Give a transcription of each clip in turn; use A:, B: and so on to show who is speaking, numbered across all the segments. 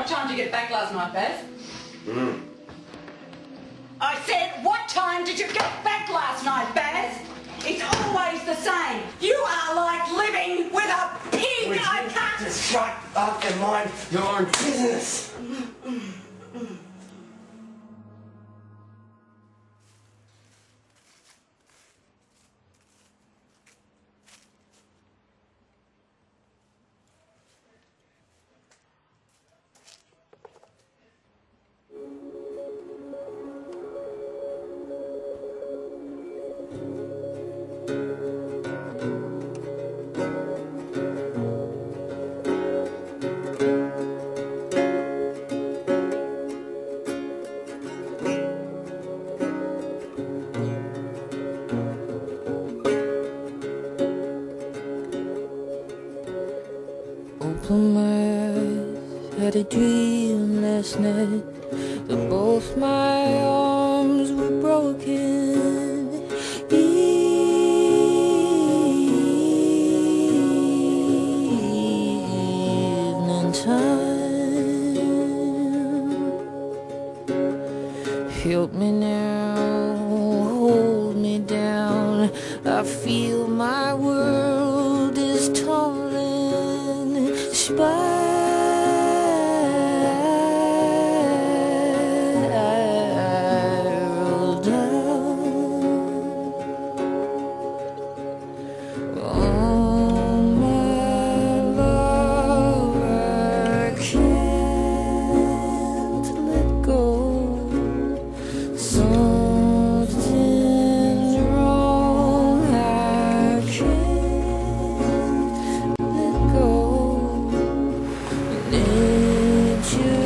A: What time did you get back last night, Baz? I said, what time did you get back last night, Baz? It's always the same. You are like living with a pig.
B: Would
A: I
B: you
A: can't...
B: just shut up and mind your own business?
C: Open my eyes, had a dream last night that both my arms were broken. Evening time, help me now, hold me down. I feel my world is tumbling, spiral down. Oh my love, I can't let go. Something's wrong, I can't let go. Nature's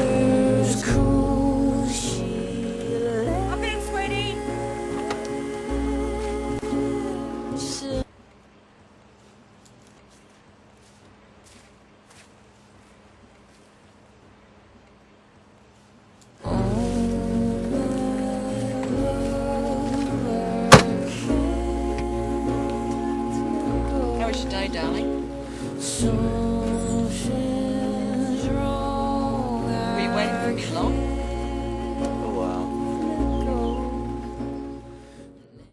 C: cool, she
A: Come in, sweetie. How was your day, darling?
C: Something's wrong.
A: Were you waiting for me long?